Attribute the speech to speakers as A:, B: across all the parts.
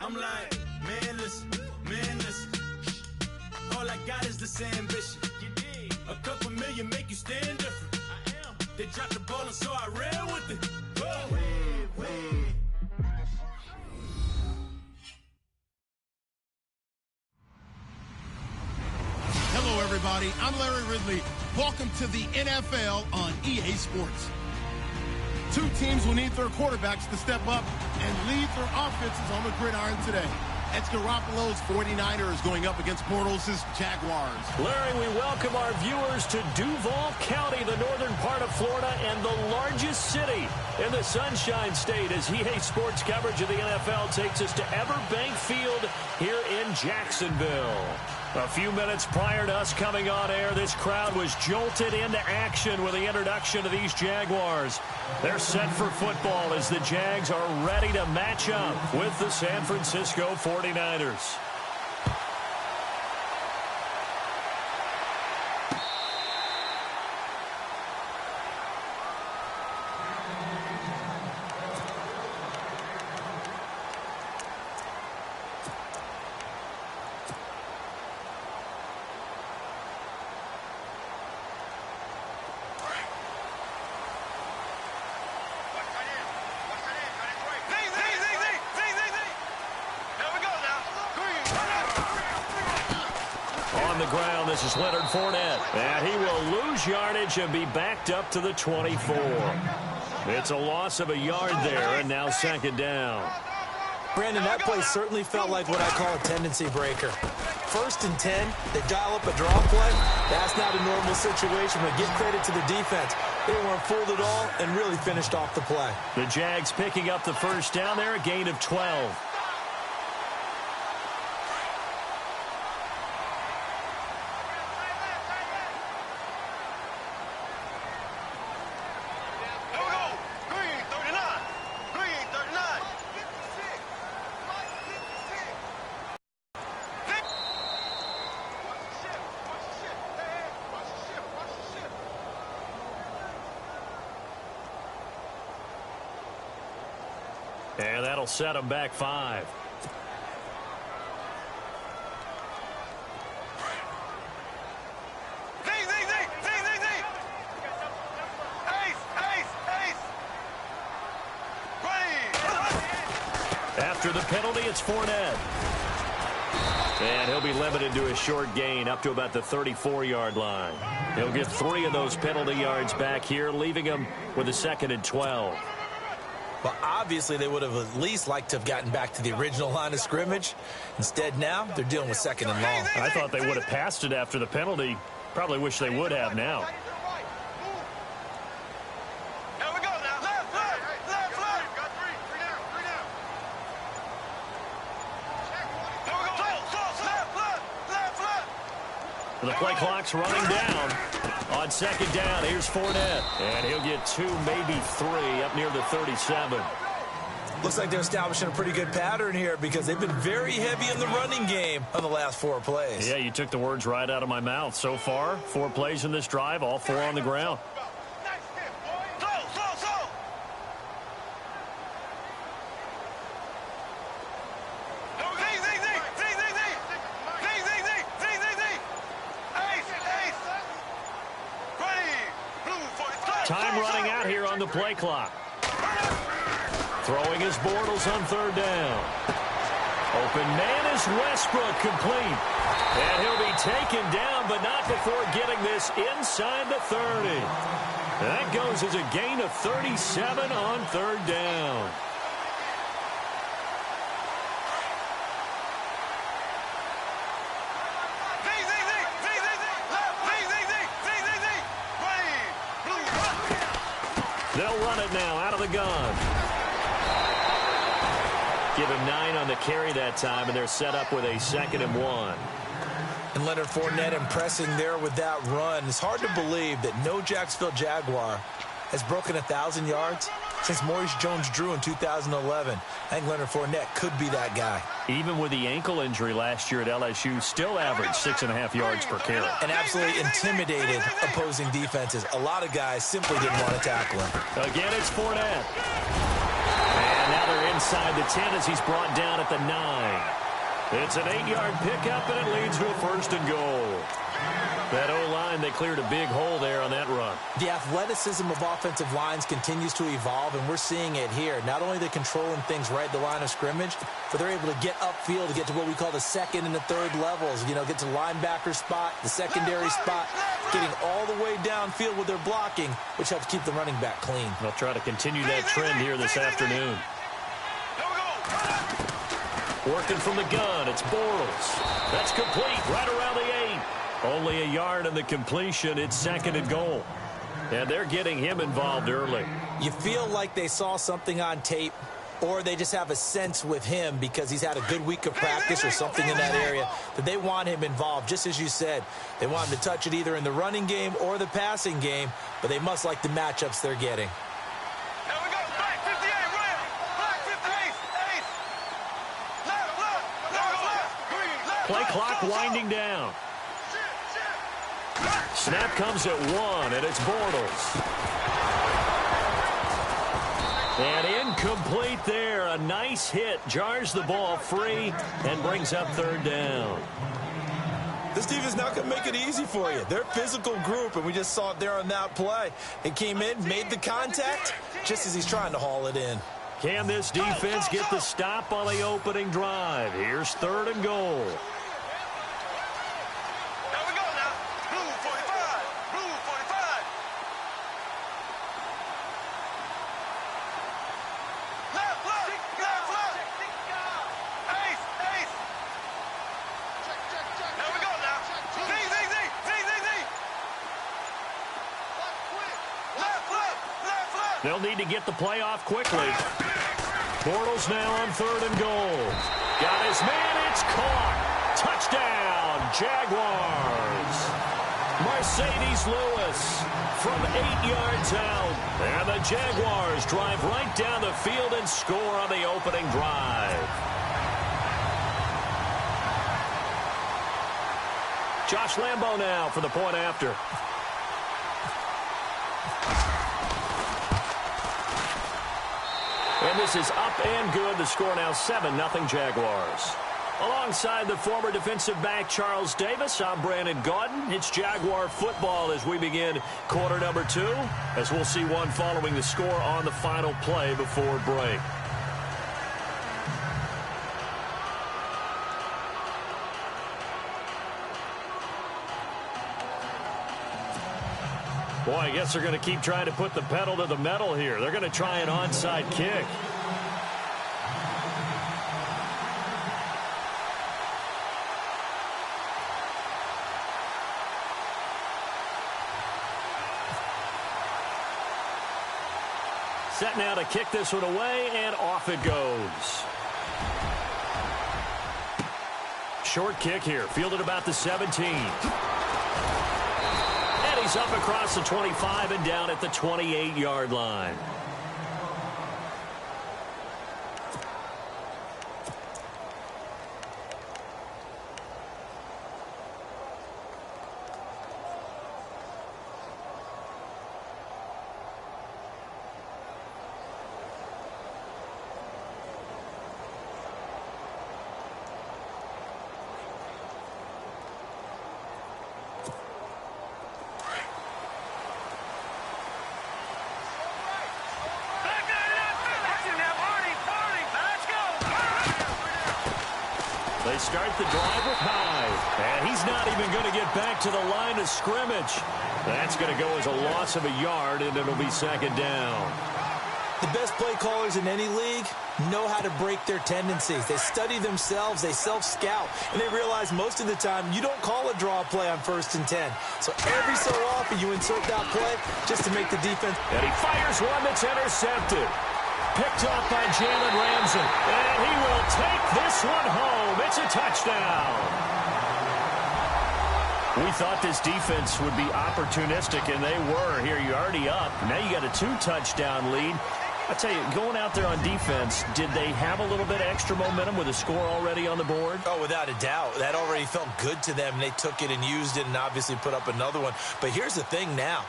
A: I'm like, man, listen. All I got is this ambition. A couple million make you stand different. They dropped the ball and so I ran with it.
B: Hello, everybody. I'm Larry Ridley. Welcome to the NFL on EA Sports. Two teams will need their quarterbacks to step up and lead their offenses on the gridiron today. It's Garoppolo's 49ers going up against Bortles' Jaguars.
C: Larry, we welcome our viewers to Duval County, the northern part of Florida, and the largest city in the Sunshine State, as EA Sports coverage of the NFL takes us to Everbank Field here in Jacksonville. A few minutes prior to us coming on air, this crowd was jolted into action with the introduction of these Jaguars. They're set for football as the Jags are ready to match up with the San Francisco 49ers. Ground. This is Leonard Fournette. And he will lose yardage and be backed up to the 24. It's a loss of a yard there, and now second down.
D: Brandon, that play certainly felt like what I call a tendency breaker. 1st and 10, they dial up a draw play. That's not a normal situation, but give credit to the defense. They weren't fooled at all and really finished off the play.
C: The Jags picking up the first down there, a gain of 12. And that'll set them back 5. After the penalty, it's Fournette. And he'll be limited to a short gain up to about the 34-yard line. He'll get 3 of those penalty yards back here, leaving him with a 2nd and 12.
D: Well, obviously, they would have at least liked to have gotten back to the original line of scrimmage. Instead, now, they're dealing with 2nd and long.
C: I thought they would have passed it after the penalty. Probably wish they would have now. The play clock's running down. On 2nd down, here's Fournette. And he'll get 2, maybe 3 up near the 37.
D: Looks like they're establishing a pretty good pattern here because they've been very heavy in the running game on the last 4 plays.
C: Yeah, you took the words right out of my mouth. So far, 4 plays in this drive, all 4 on the ground. Time running out here on the play clock. Throwing his Bortles on 3rd down. Open man is Westbrook, complete. And he'll be taken down, but not before getting this inside the 30. That goes as a gain of 37 on 3rd down. They'll run it now out of the gun. Give him 9 on the carry that time, and they're set up with a 2nd and 1.
D: And Leonard Fournette impressing there with that run. It's hard to believe that no Jacksonville Jaguar has broken 1,000 yards since Maurice Jones-Drew in 2011. I think Leonard Fournette could be that guy.
C: Even with the ankle injury last year at LSU, still averaged 6.5 yards per carry.
D: And absolutely intimidated opposing defenses. A lot of guys simply didn't want to tackle him.
C: Again, it's Fournette. And now they're inside the 10 as he's brought down at the 9. It's an 8-yard pickup, and it leads to a 1st and goal. That O-line, they cleared a big hole there on that run.
D: The athleticism of offensive lines continues to evolve, and we're seeing it here. Not only are they controlling things right at the line of scrimmage, but they're able to get upfield to get to what we call the 2nd and the 3rd levels. You know, get to the linebacker spot, the secondary spot, getting all the way downfield with their blocking, which helps keep the running back clean.
C: They'll try to continue that trend here this afternoon. Working from the gun, it's Bortles. That's complete right around the 8. Only a yard in the completion. It's 2nd and goal. And they're getting him involved early.
D: You feel like they saw something on tape, or they just have a sense with him because he's had a good week of practice or something in that area that they want him involved. Just as you said, they want him to touch it either in the running game or the passing game, but they must like the matchups they're getting.
C: Play clock winding down. Snap comes at 1, and it's Bortles. And incomplete there. A nice hit. Jars the ball free and brings up 3rd down.
D: This team is not going to make it easy for you. They're a physical group, and we just saw it there on that play. It came in, made the contact, just as he's trying to haul it in.
C: Can this defense get the stop on the opening drive? Here's 3rd and goal. They'll need to get the play off quickly. Bortles now on 3rd and goal. Got his man. It's caught. Touchdown, Jaguars. Mercedes Lewis from 8 yards out. And the Jaguars drive right down the field and score on the opening drive. Josh Lambo now for the point after. And this is up and good. The score now 7-0 Jaguars. Alongside the former defensive back Charles Davis, I'm Brandon Gaudin. It's Jaguar football as we begin quarter number 2, as we'll see one following the score on the final play before break. Boy, I guess they're going to keep trying to put the pedal to the metal here. They're going to try an onside kick. Set now to kick this one away, and off it goes. Short kick here, fielded about the 17. He's up across the 25 and down at the 28-yard line. They start the drive with Hyde, and he's not even going to get back to the line of scrimmage. That's going to go as a loss of a yard, and it'll be 2nd down.
D: The best play callers in any league know how to break their tendencies. They study themselves, they self-scout, and they realize most of the time you don't call a draw play on 1st and 10. So every so often you insert that play just to make the defense.
C: And he fires one that's intercepted. Picked off by Jalen Ramsey. And he will take this one home. It's a touchdown. We thought this defense would be opportunistic, and they were. Here, you're already up. Now you got a 2-touchdown lead. I tell you, going out there on defense, did they have a little bit of extra momentum with a score already on the board?
D: Oh, without a doubt. That already felt good to them. They took it and used it and obviously put up another one. But here's the thing now.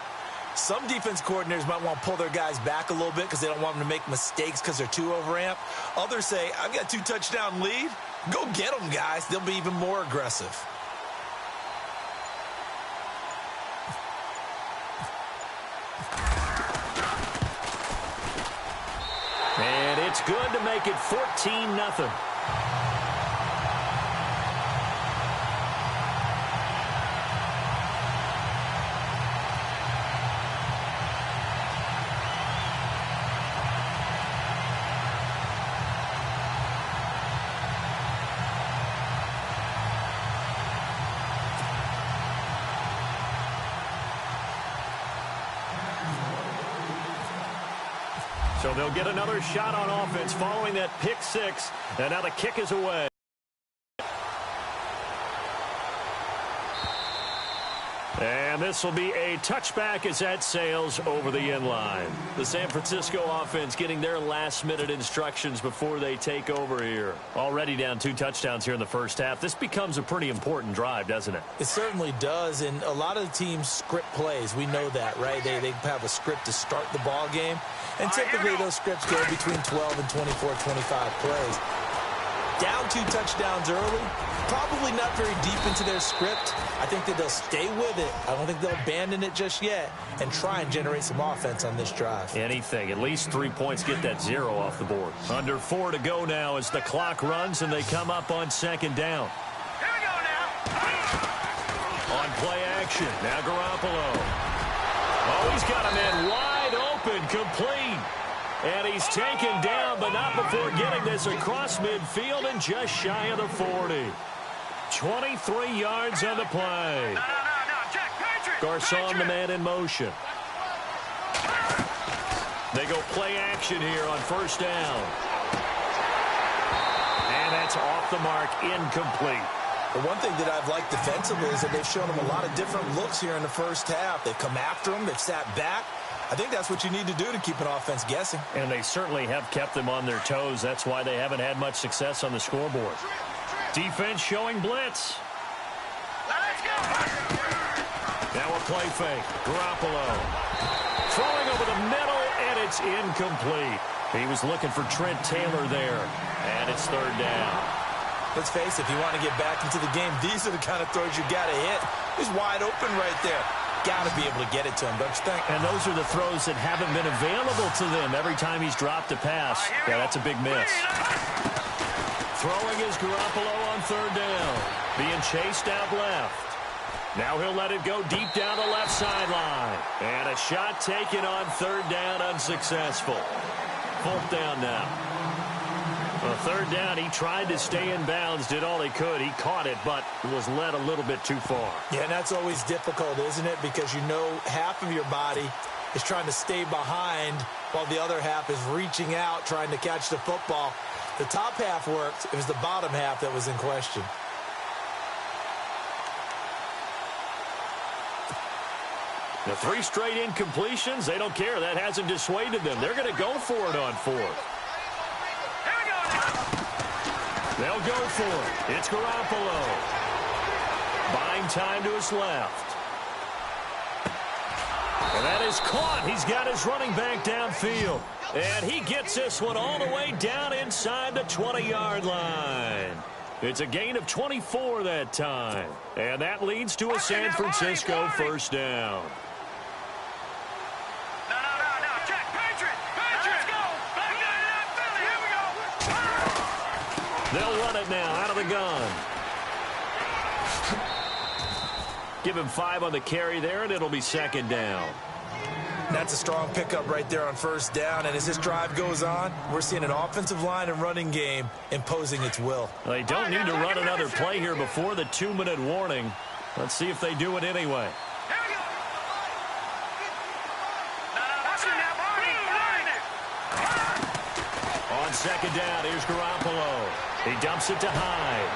D: Some defense coordinators might want to pull their guys back a little bit because they don't want them to make mistakes because they're too overamped. Others say, I've got a 2-touchdown lead. Go get them, guys. They'll be even more aggressive.
C: And it's good to make it 14-0. So they'll get another shot on offense following that pick six. And now the kick is away. And this will be a touchback as that sails over the end line. The San Francisco offense getting their last-minute instructions before they take over here. Already down 2 touchdowns here in the first half. This becomes a pretty important drive, doesn't it?
D: It certainly does, and a lot of the teams script plays. We know that, right? They have a script to start the ball game, and typically those scripts go between 12 and 24, 25 plays. Down 2 touchdowns early, probably not very deep into their script. I think that they'll stay with it. I don't think they'll abandon it just yet and try and generate some offense on this drive.
C: Anything. At least 3 points, get that 0 off the board. Under 4 to go now as the clock runs and they come up on second down.
A: Here we go now.
C: On play action, now Garoppolo. Oh, he's got a man wide open, complete. And he's taken down, but not before getting this across midfield and just shy of the 40. 23 yards on the play. Garcon, the man in motion. They go play action here on first down. And that's off the mark, incomplete.
D: The one thing that I've liked defensively is that they've shown them a lot of different looks here in the first half. They've come after them. They've sat back. I think that's what you need to do to keep an offense guessing.
C: And they certainly have kept them on their toes. That's why they haven't had much success on the scoreboard. Defense showing blitz.
A: Let's go.
C: Now a play fake. Garoppolo. Throwing over the middle, and it's incomplete. He was looking for Trent Taylor there. And it's third down.
D: Let's face it, if you want to get back into the game, these are the kind of throws you got to hit. He's wide open right there. Got to be able to get it to him, don't you think?
C: And those are the throws that haven't been available to them every time he's dropped a pass. Yeah, that's a big miss. Throwing is Garoppolo on third down. Being chased out left. Now he'll let it go deep down the left sideline. And a shot taken on third down, unsuccessful. Fourth down now. On third down, he tried to stay in bounds, did all he could. He caught it, but was led a little bit too far.
D: Yeah, and that's always difficult, isn't it? Because you know half of your body is trying to stay behind while the other half is reaching out, trying to catch the football. The top half worked. It was the bottom half that was in question.
C: The 3 straight incompletions, they don't care. That hasn't dissuaded them. They're going to go for it on fourth. They'll go for it. It's Garoppolo. Buying time to his left. And that is caught. He's got his running back downfield. And he gets this one all the way down inside the 20-yard line. It's a gain of 24 that time. And that leads to a San Francisco first down. They'll run it now out of the gun. Give him 5 on the carry there, and it'll be second down.
D: That's a strong pickup right there on first down. And as this drive goes on, we're seeing an offensive line and running game imposing its will.
C: They don't need to run another play here before the 2-minute warning. Let's see if they do it anyway. On second down, here's Garoppolo. He dumps it to Hyde.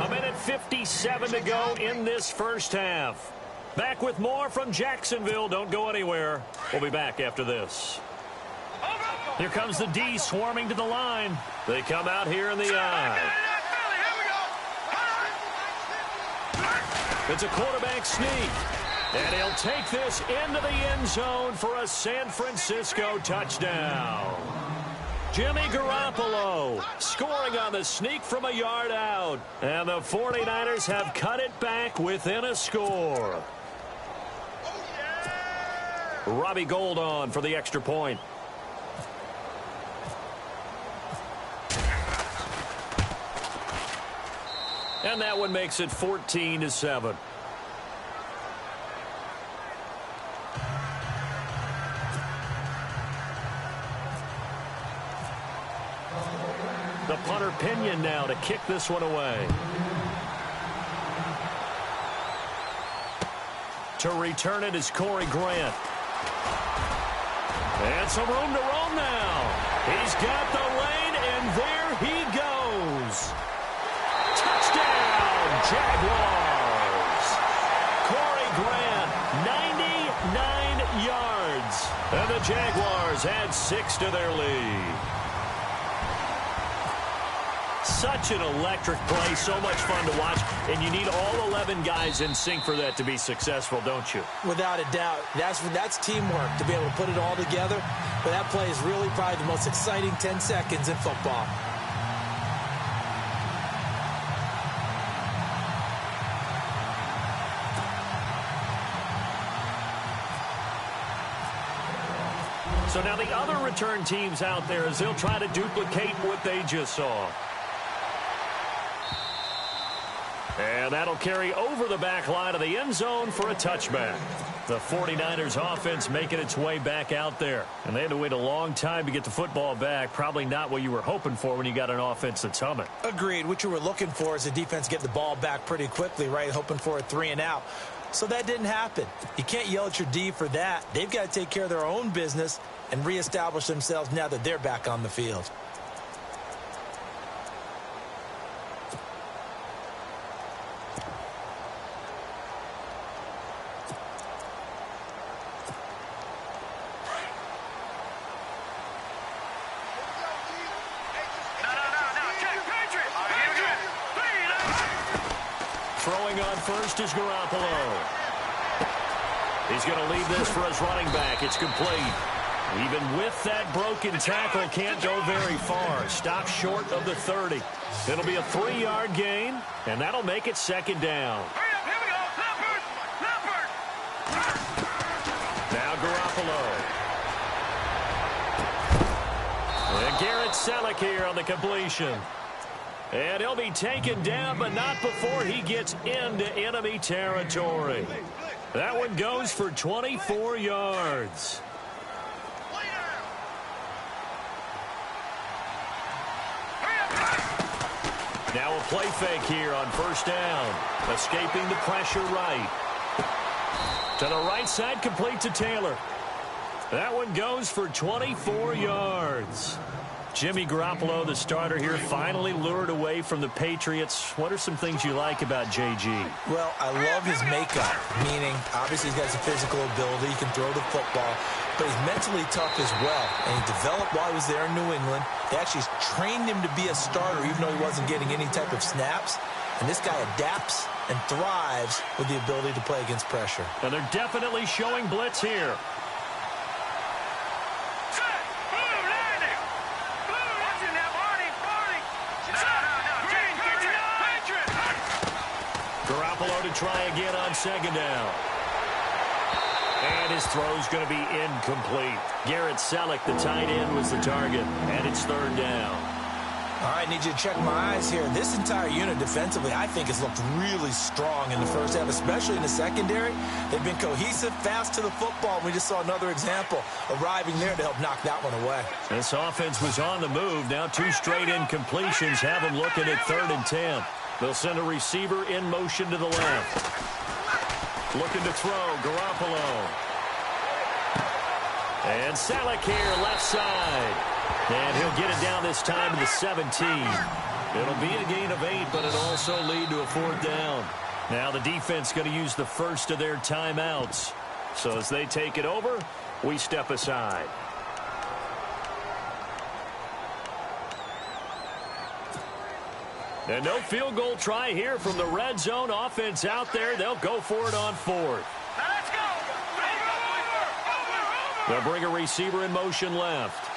C: A minute 57 to go in this first half. Back with more from Jacksonville. Don't go anywhere. We'll be back after this. Here comes the D swarming to the line. They come out here in the I. It's a quarterback sneak. And he'll take this into the end zone for a San Francisco touchdown. Jimmy Garoppolo scoring on the sneak from a yard out. And the 49ers have cut it back within a score. Robbie Gould on for the extra point. And that one makes it 14-7. The punter Pinion now to kick this one away. To return it is Corey Grant. And some room to roam now. He's got the lane, and there he goes. Touchdown, Jaguars. Corey Grant, 99 yards. And the Jaguars add 6 to their lead. Such an electric play, so much fun to watch, and you need all 11 guys in sync for that to be successful, don't you?
D: Without a doubt. That's teamwork to be able to put it all together. But that play is really probably the most exciting 10 seconds in football.
C: So now the other return teams out there as they'll try to duplicate what they just saw. And that'll carry over the back line of the end zone for a touchback. The 49ers offense making its way back out there. And they had to wait a long time to get the football back. Probably not what you were hoping for when you got an offense that's humming.
D: Agreed. What you were looking for is the defense get the ball back pretty quickly, right? Hoping for a 3-and-out. So that didn't happen. You can't yell at your D for that. They've got to take care of their own business and reestablish themselves now that they're back on the field.
C: Throwing on first is Garoppolo. He's going to leave this for his running back. It's complete. Even with that broken tackle, can't go very far. Stop short of the 30. It'll be a 3-yard gain, and that'll make it second down. Now Garoppolo. And Garrett Selleck here on the completion. And he'll be taken down, but not before he gets into enemy territory. That one goes for 24 yards. Now a play fake here on first down. Escaping the pressure right. To the right side, complete to Taylor. That one goes for 24 yards. Jimmy Garoppolo, the starter here, finally lured away from the Patriots. What are some things you like about JG?
D: Well, I love his makeup, meaning obviously he's got some physical ability. He can throw the football, but he's mentally tough as well. And he developed while he was there in New England. They actually trained him to be a starter even though he wasn't getting any type of snaps. And this guy adapts and thrives with the ability to play against pressure.
C: And they're definitely showing blitz here. Garoppolo to try again on second down. And his throw's going to be incomplete. Garrett Selleck, the tight end, was the target. And it's third down.
D: All right, need you to check my eyes here. This entire unit defensively, I think, has looked really strong in the first half, especially in the secondary. They've been cohesive, fast to the football. We just saw another example arriving there to help knock that one away.
C: This offense was on the move. Now 2 straight incompletions have them looking at 3rd and 10. They'll send a receiver in motion to the left. Looking to throw, Garoppolo. And Selleck here, left side. And he'll get it down this time to the 17. It'll be a gain of 8, but it'll also lead to a 4th down. Now the defense going to use the first of their timeouts. So as they take it over, we step aside. And no field goal try here from the red zone. Offense out there. They'll go for it on fourth.
A: Let's go.
C: They'll bring a receiver in motion left.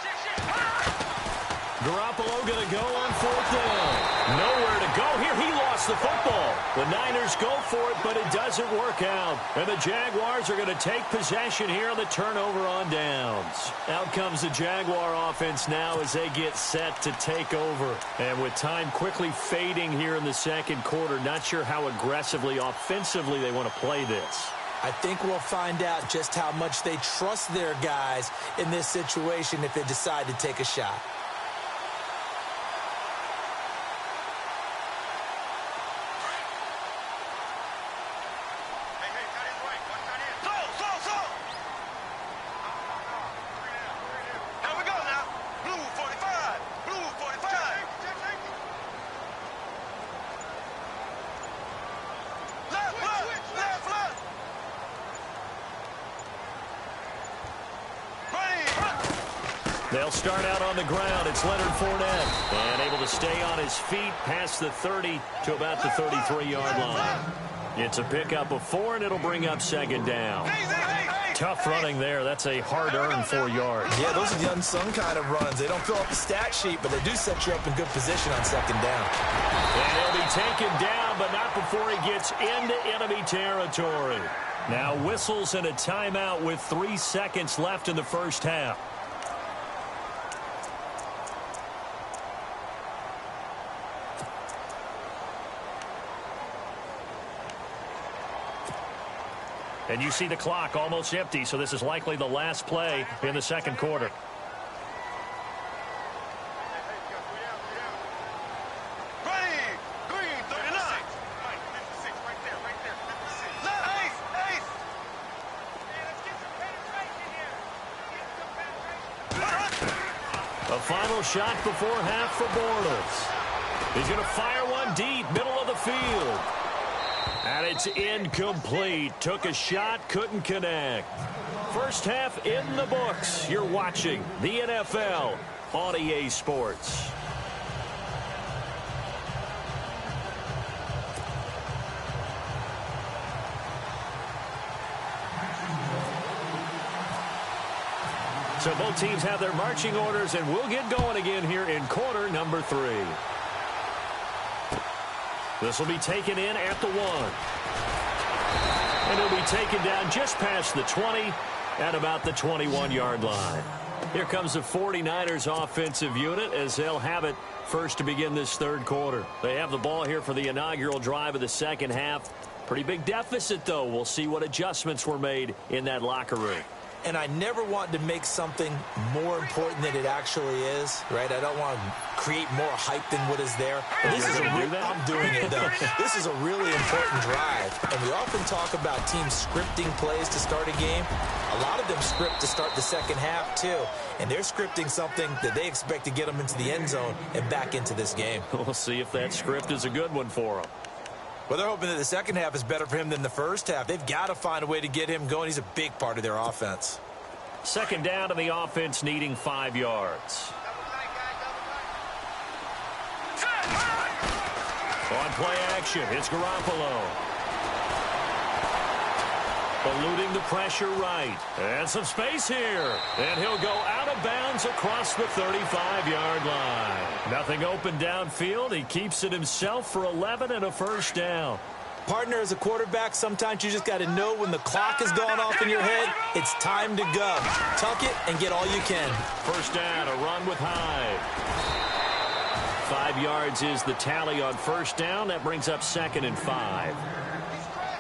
C: Garoppolo going to go on fourth down. Nowhere to go here. He lost the football. The Niners go for it, but it doesn't work out. And the Jaguars are going to take possession here on the turnover on downs. Out comes the Jaguar offense now as they get set to take over. And with time quickly fading here in the second quarter, not sure how aggressively, offensively they want to play this.
D: I think we'll find out just how much they trust their guys in this situation if they decide to take a shot.
C: They'll start out on the ground. It's Leonard Fournette. And able to stay on his feet past the 30 to about the 33-yard line. It's a pickup of 4, and it'll bring up second down. Tough running there. That's a hard-earned 4 yards.
D: Yeah, those are the unsung kind of runs. They don't fill up the stat sheet, but they do set you up in good position on second down.
C: And he'll be taken down, but not before he gets into enemy territory. Now whistles and a timeout with 3 seconds left in the first half. And you see the clock almost empty, so this is likely the last play in the second quarter. A final shot before half for Bortles. He's going to fire one deep, middle of the field. And it's incomplete. Took a shot, couldn't connect. First half in the books. You're watching the NFL on EA Sports. So both teams have their marching orders, and we'll get going again here in quarter number 3. This will be taken in at the 1. And it'll be taken down just past the 20 at about the 21-yard line. Here comes the 49ers offensive unit as they'll have it first to begin this third quarter. They have the ball here for the inaugural drive of the second half. Pretty big deficit, though. We'll see what adjustments were made in that locker room.
D: And I never want to make something more important than it actually is, right? I don't want to create more hype than what is there. But this is I'm doing it, though. This is a really important drive. And we often talk about teams scripting plays to start a game. A lot of them script to start the second half, too. And they're scripting something that they expect to get them into the end zone and back into this game.
C: We'll see if that script is a good one for them.
D: Well, they're hoping that the second half is better for him than the first half. They've got to find a way to get him going. He's a big part of their offense.
C: Second down to the offense needing 5 yards. On play action, it's Garoppolo. Eluding the pressure right. And some space here. And he'll go out of bounds across the 35-yard line. Nothing open downfield. He keeps it himself for 11 and a first down.
D: Partner, as a quarterback, sometimes you just got to know when the clock has gone off in your head, it's time to go. Tuck it and get all you can.
C: First down, a run with Hyde. 5 yards is the tally on first down. That brings up 2nd and 5.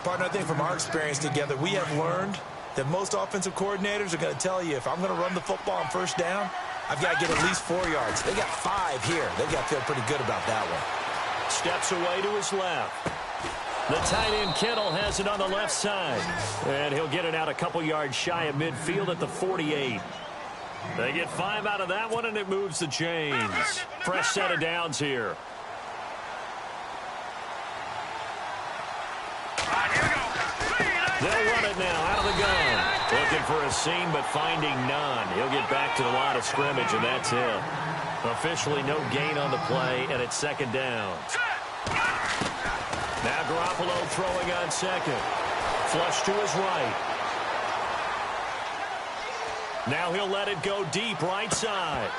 D: Partner, I think from our experience together, we have learned that most offensive coordinators are going to tell you, if I'm going to run the football on first down, I've got to get at least 4 yards. They got 5 here. They've got to feel pretty good about that one.
C: Steps away to his left. The tight end Kittle has it on the left side. And he'll get it out a couple yards shy of midfield at the 48. They get 5 out of that one, and it moves the chains. Fresh set of downs here. They'll run it now out of the gun. Looking for a seam, but finding none. He'll get back to the line of scrimmage, and that's it. Officially no gain on the play, and it's second down. Now Garoppolo throwing on second. Flush to his right. Now he'll let it go deep right side.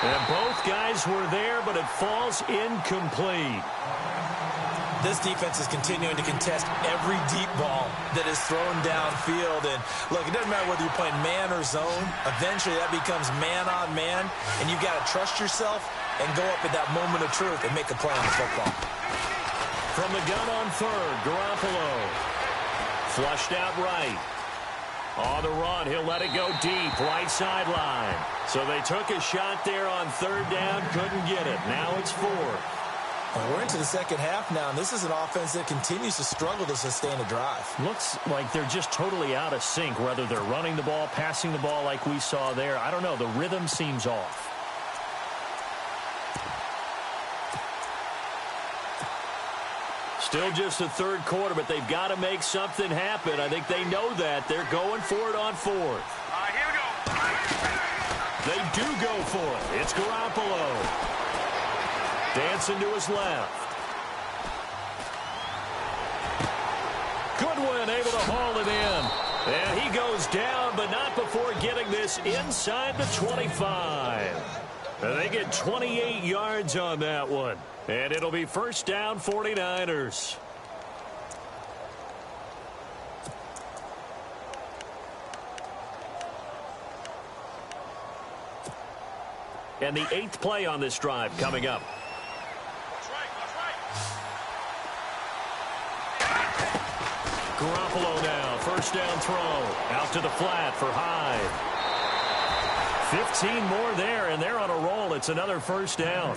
C: And both guys were there, but it falls incomplete.
D: This defense is continuing to contest every deep ball that is thrown downfield. And, look, it doesn't matter whether you're playing man or zone. Eventually, that becomes man-on-man, and you've got to trust yourself and go up at that moment of truth and make a play on the football.
C: From the gun on third, Garoppolo. Flushed out right. On the run, he'll let it go deep, right sideline. So they took a shot there on third down, couldn't get it. Now it's fourth.
D: Well, we're into the second half now, and this is an offense that continues to struggle to sustain a drive.
C: Looks like they're just totally out of sync, whether they're running the ball, passing the ball like we saw there. I don't know. The rhythm seems off. Still just the third quarter, but they've got to make something happen. I think they know that. They're going for it on fourth.
A: Here we go.
C: They do go for it. It's Garoppolo. Dancing to his left. Goodwin able to haul it in. And he goes down, but not before getting this inside the 25. They get 28 yards on that one. And it'll be first down 49ers. And the 8th play on this drive coming up. Garoppolo now, first down throw. Out to the flat for Hyde. 15 more there, and they're on a roll. It's another first down.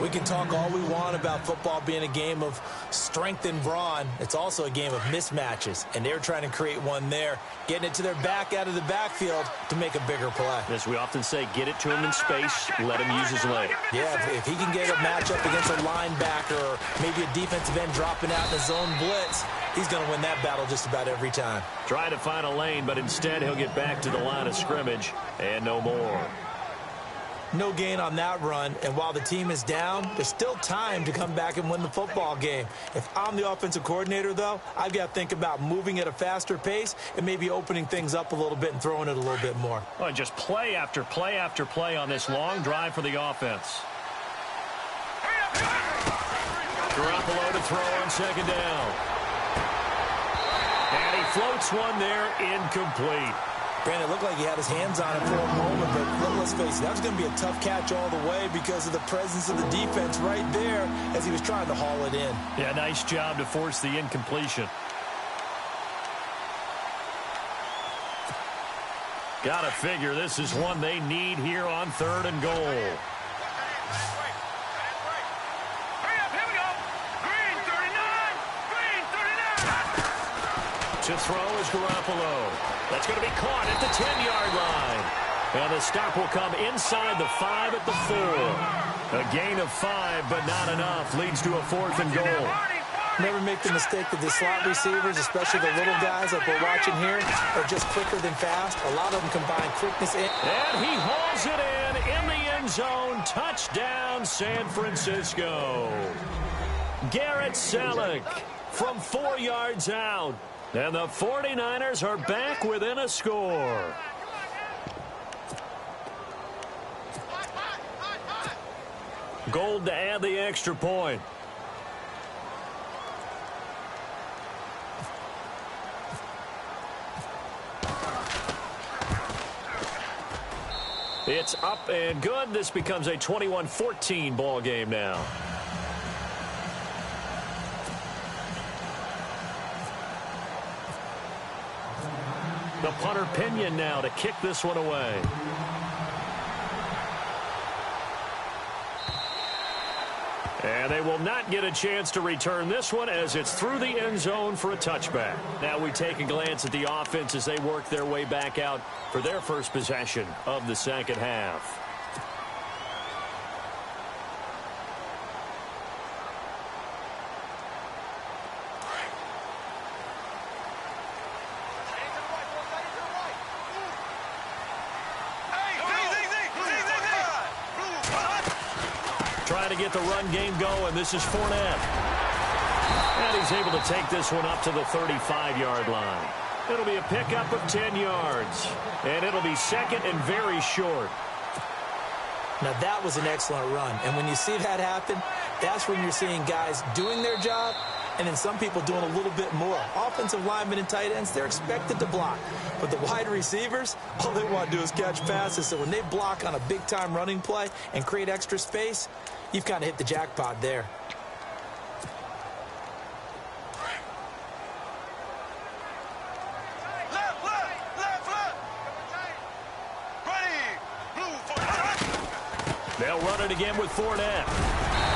D: We can talk all we want about football being a game of strength and brawn. It's also a game of mismatches, and they're trying to create one there, getting it to their back out of the backfield to make a bigger play.
C: As we often say, get it to him in space, let him use his leg.
D: Yeah, if he can get a matchup against a linebacker or maybe a defensive end dropping out in a zone blitz, he's going to win that battle just about every time.
C: Try to find a lane, but instead he'll get back to the line of scrimmage and no more.
D: No gain on that run, and while the team is down, there's still time to come back and win the football game. If I'm the offensive coordinator, though, I've got to think about moving at a faster pace and maybe opening things up a little bit and throwing it a little bit more.
C: Well, just play after play after play on this long drive for the offense. Garoppolo to throw on second down. And he floats one there, incomplete.
D: Brandon, it looked like he had his hands on it for a moment, but let's face it, that was going to be a tough catch all the way because of the presence of the defense right there as he was trying to haul it in.
C: Yeah, nice job to force the incompletion. Gotta figure this is one they need here on third and goal. To throw is Garoppolo. That's going to be caught at the 10-yard line. And the stop will come inside the 5 at the 4. A gain of 5, but not enough. Leads to a 4th and goal.
D: Never make the mistake that the slot receivers, especially the little guys like we're watching here, are just quicker than fast. A lot of them combine quickness in.
C: And he hauls it in the end zone. Touchdown, San Francisco. Garrett Selleck from 4 yards out. And the 49ers are back within a score. Gold to add the extra point. It's up and good. This becomes a 21-14 ball game now. The punter Pinion now to kick this one away. And they will not get a chance to return this one as it's through the end zone for a touchback. Now we take a glance at the offense as they work their way back out for their first possession of the second half. Trying to get the run game going. This is Fournette. And he's able to take this one up to the 35-yard line. It'll be a pickup of 10 yards. And it'll be second and very short.
D: Now, that was an excellent run. And when you see that happen, that's when you're seeing guys doing their job and then some people doing a little bit more. Offensive linemen and tight ends, they're expected to block. But the wide receivers, all they want to do is catch passes. So when they block on a big-time running play and create extra space, you've kind of hit the jackpot there.
C: They'll run it again with Fournette.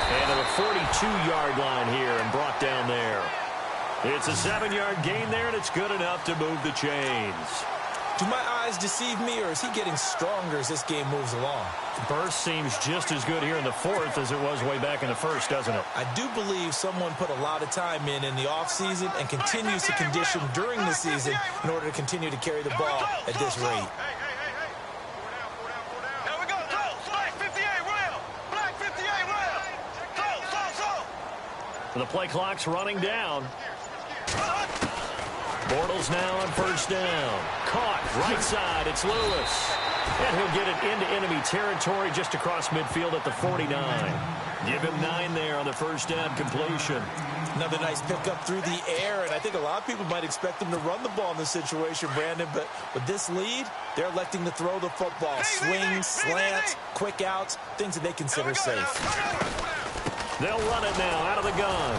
C: And to the 42-yard line here and brought down there. It's a 7-yard gain there, and it's good enough to move the chains.
D: Do my eyes deceive me, or is he getting stronger as this game moves along?
C: Burst seems just as good here in the fourth as it was way back in the first, doesn't it?
D: I do believe someone put a lot of time in the offseason and continues to condition during the season in order to continue to carry the ball at this rate.
C: The play clock's running down. Bortles now on first down. Caught right side. It's Lewis. And he'll get it into enemy territory just across midfield at the 49. Give him 9 there on the first down completion.
D: Another nice pickup through the air, and I think a lot of people might expect them to run the ball in this situation, Brandon, but with this lead, they're electing to throw the football. Swings, slants, quick outs, things that they consider safe.
C: They'll run it now out of the gun.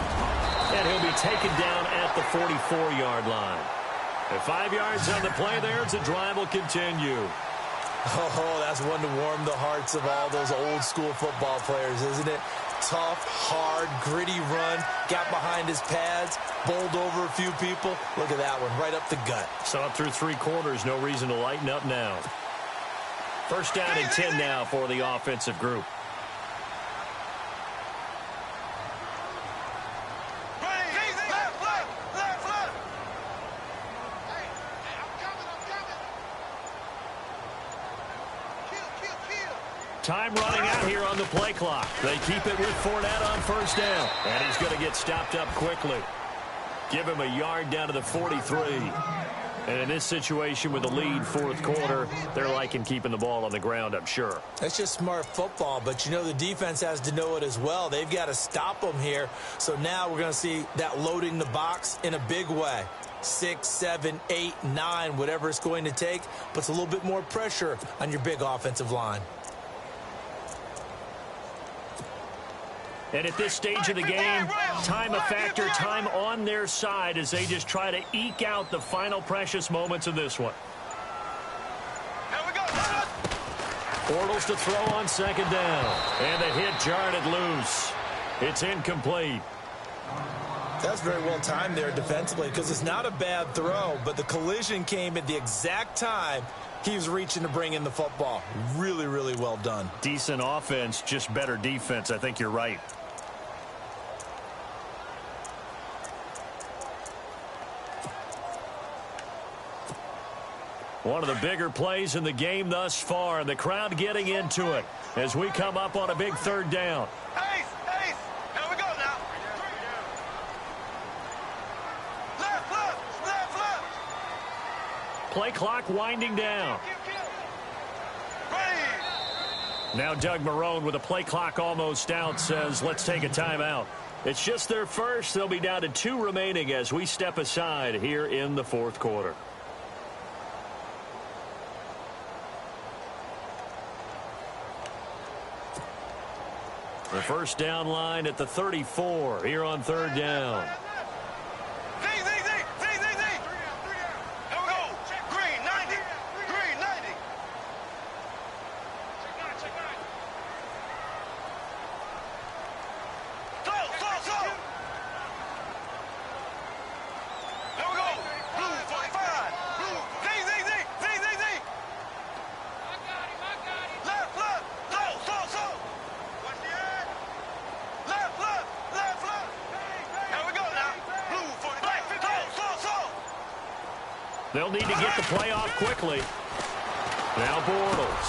C: And he'll be taken down at the 44-yard line. At 5 yards on the play there, the drive will continue.
D: Oh, that's one to warm the hearts of all those old-school football players, isn't it? Tough, hard, gritty run, got behind his pads, bowled over a few people. Look at that one, right up the gut.
C: Saw it through 3 quarters, no reason to lighten up now. First down and 10 now for the offensive group. Time running out here on the play clock. They keep it with Fournette on first down. And he's going to get stopped up quickly. Give him a yard down to the 43. And in this situation with the lead fourth quarter, they're liking keeping the ball on the ground, I'm sure.
D: That's just smart football, but you know the defense has to know it as well. They've got to stop them here. So now we're going to see that loading the box in a big way. 6, 7, 8, 9, whatever it's going to take, puts a little bit more pressure on your big offensive line.
C: And at this stage of the game, time a factor, time on their side as they just try to eke out the final precious moments of this one. Bortles to throw on second down. And the hit jarred it loose. It's incomplete.
D: That's very well timed there defensively because it's not a bad throw, but the collision came at the exact time he was reaching to bring in the football. Really, really well done.
C: Decent offense, just better defense. I think you're right. One of the bigger plays in the game thus far, and the crowd getting into it as we come up on a big third down.
A: Ace! Here we go now. Left.
C: Play clock winding down. Now Doug Marrone with a play clock almost out says, let's take a timeout. It's just their first. They'll be down to 2 remaining as we step aside here in the fourth quarter. The first down line at the 34 here on third down. They'll need to get the play off quickly. Now Bortles.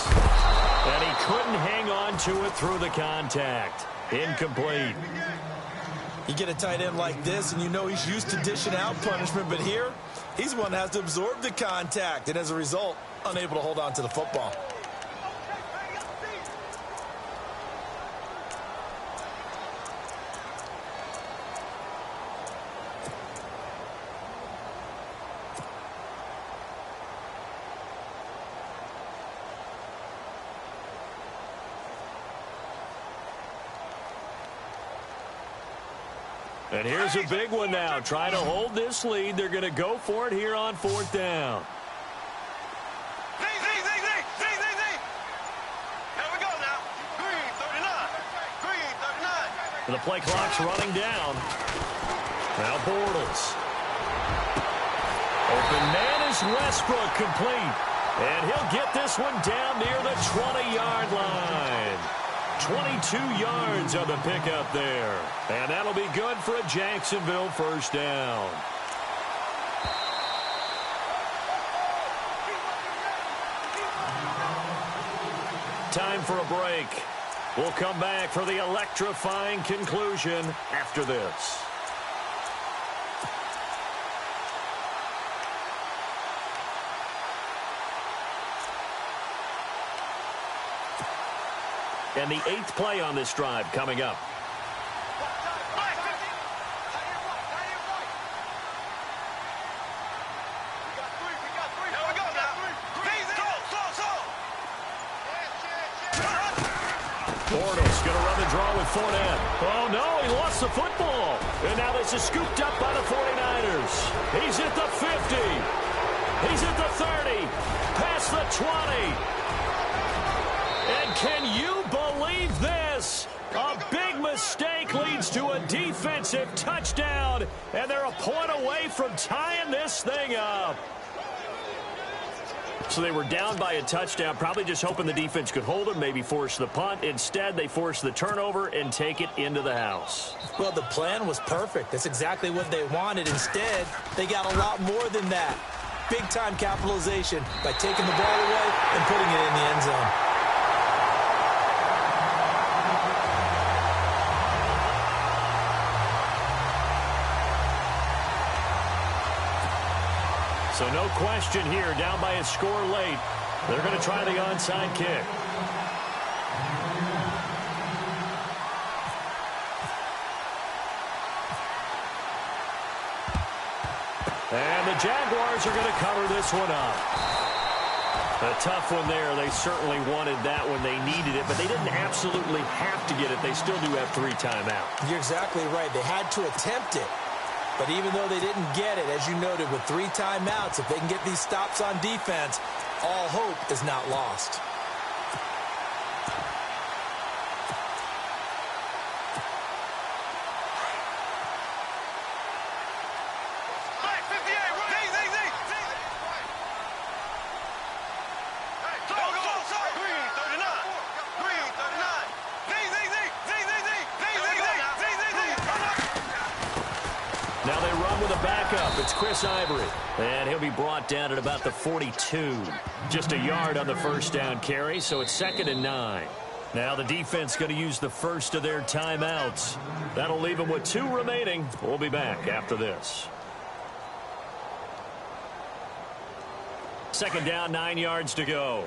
C: And he couldn't hang on to it through the contact. Incomplete.
D: You get a tight end like this, and you know he's used to dishing out punishment, but here, he's one that has to absorb the contact, and as a result, unable to hold on to the football.
C: And here's a big one now. Trying to hold this lead. They're going to go for it here on 4th down.
E: Here we go now. Green, 39. Green, 39.
C: The play clock's running down. Now Bortles. Open man is Westbrook, complete. And he'll get this one down near the 20-yard line. 22 yards on the pickup there. And that'll be good for a Jacksonville first down. Time for a break. We'll come back for the electrifying conclusion after this. And the 8th play on this drive coming up. Bortles going to run the draw with Fournette. Oh, no, he lost the football. And now this is scooped up by the 49ers. He's at the 50. He's at the 30. Past the 20. And can you believe this? A big mistake leads to a defensive touchdown, and they're a point away from tying this thing up. So they were down by a touchdown, probably just hoping the defense could hold them, maybe force the punt. Instead, they forced the turnover and take it into the house.
D: Well, the plan was perfect. That's exactly what they wanted. Instead, they got a lot more than that. Big-time capitalization by taking the ball away and putting it in the end zone.
C: So no question here, down by a score late. They're going to try the onside kick. And the Jaguars are going to cover this one up. A tough one there. They certainly wanted that when they needed it, but they didn't absolutely have to get it. They still do have 3 timeouts.
D: You're exactly right. They had to attempt it. But even though they didn't get it, as you noted, with 3 timeouts, if they can get these stops on defense, all hope is not lost.
C: Now they run with a backup. It's Chris Ivory. And he'll be brought down at about the 42. Just a yard on the first down carry, so it's 2nd and 9. Now the defense going to use the first of their timeouts. That'll leave them with 2 remaining. We'll be back after this. 2nd down, 9 yards to go.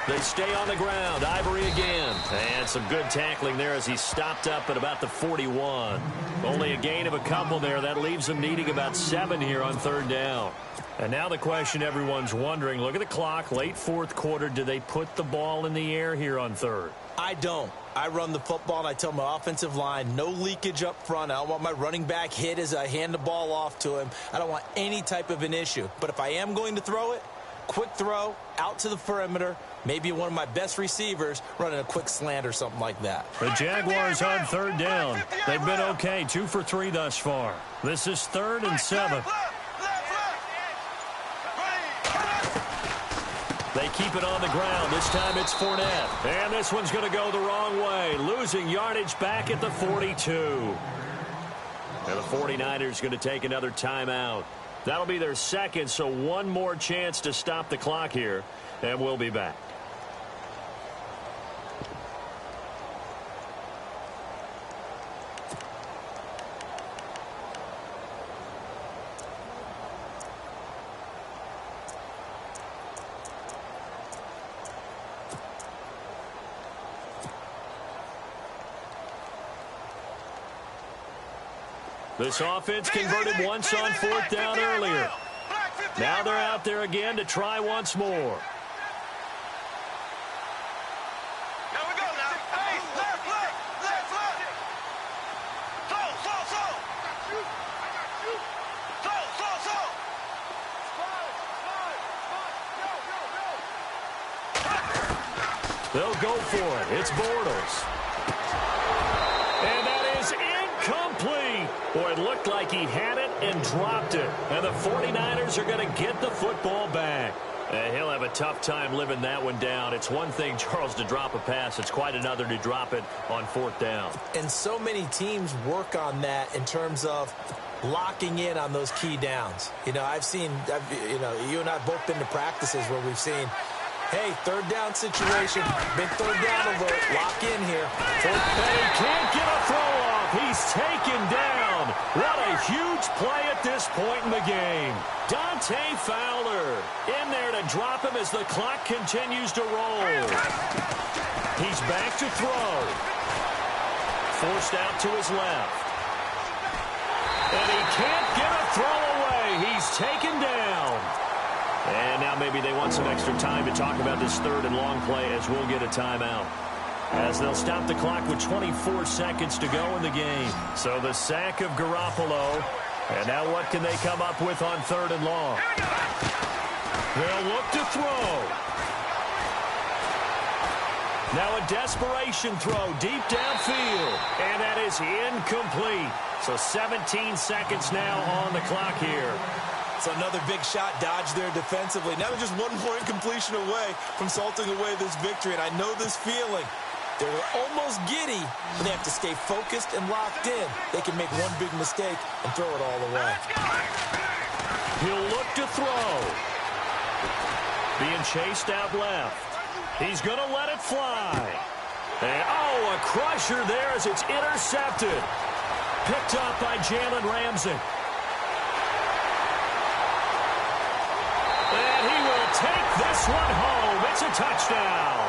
C: They stay on the ground. Ivory again. And some good tackling there as he stopped up at about the 41. Only a gain of a couple there. That leaves them needing about 7 here on 3rd down. And now the question everyone's wondering, look at the clock, late 4th quarter. Do they put the ball in the air here on 3rd?
D: I don't. I run the football, and I tell my offensive line, no leakage up front. I don't want my running back hit as I hand the ball off to him. I don't want any type of an issue. But if I am going to throw it, quick throw, out to the perimeter, maybe one of my best receivers running a quick slant or something like that.
C: The Jaguars on 3rd down. They've been okay, 2 for 3 thus far. This is 3rd and 7. They keep it on the ground. This time it's Fournette. And this one's going to go the wrong way. Losing yardage back at the 42. And the 49ers going to take another timeout. That'll be their second, so one more chance to stop the clock here, and we'll be back. This offense converted once on fourth down earlier. Now they're out there again to try once more.
E: Here we go now. Hey, left. Slow.
C: They'll go for it. It's Bortles. And that is incomplete. Boy, it looked like he had it and dropped it. And the 49ers are going to get the football back. He'll have a tough time living that one down. It's one thing, Charles, to drop a pass. It's quite another to drop it on fourth down.
D: And so many teams work on that in terms of locking in on those key downs. You know, you and I have both been to practices where we've seen, hey, third down situation, big third down alert, lock in here.
C: And he can't get a throw off. He's taken down. What a huge play at this point in the game. Dante Fowler in there to drop him as the clock continues to roll. He's back to throw. Forced out to his left. And he can't get a throw away. He's taken down. And now maybe they want some extra time to talk about this third and long play as we'll get a timeout. As they'll stop the clock with 24 seconds to go in the game. So the sack of Garoppolo. And now what can they come up with on third and long? They'll look to throw. Now a desperation throw deep downfield. And that is incomplete. So 17 seconds now on the clock here.
D: So another big shot dodged there defensively. Now they're just one more incompletion away from salting away this victory. And I know this feeling. They were almost giddy, but they have to stay focused and locked in. They can make one big mistake and throw it all away.
C: He'll look to throw. Being chased out left. He's going to let it fly. And, a crusher there as it's intercepted. Picked up by Jalen Ramsey. And he will take this one home. It's a touchdown.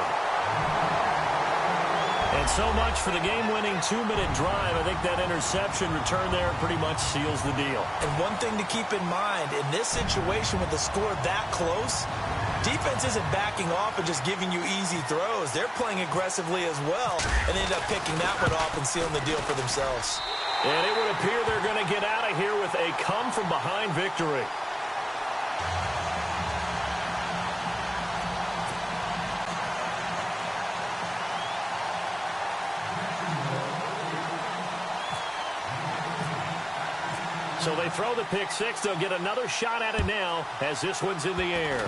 C: And so much for the game-winning 2-minute drive. I think that interception return there pretty much seals the deal.
D: And one thing to keep in mind, in this situation with the score that close, defense isn't backing off and just giving you easy throws. They're playing aggressively as well, and they end up picking that one off and sealing the deal for themselves.
C: And it would appear they're going to get out of here with a come-from-behind victory. So they throw the pick six. They'll get another shot at it now as this one's in the air.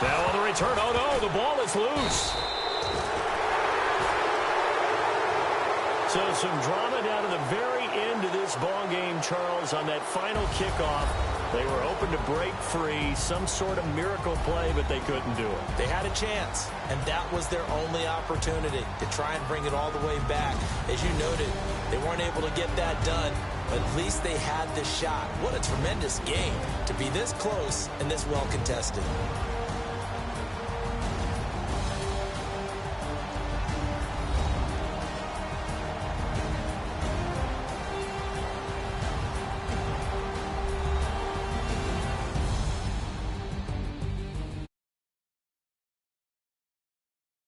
C: Now on the return. Oh, no, the ball is loose. So some drama down to the very end of this ball game, Charles, on that final kickoff. They were open to break free, some sort of miracle play, but they couldn't do it.
D: They had a chance, and that was their only opportunity to try and bring it all the way back. As you noted, they weren't able to get that done, but at least they had the shot. What a tremendous game to be this close and this well contested.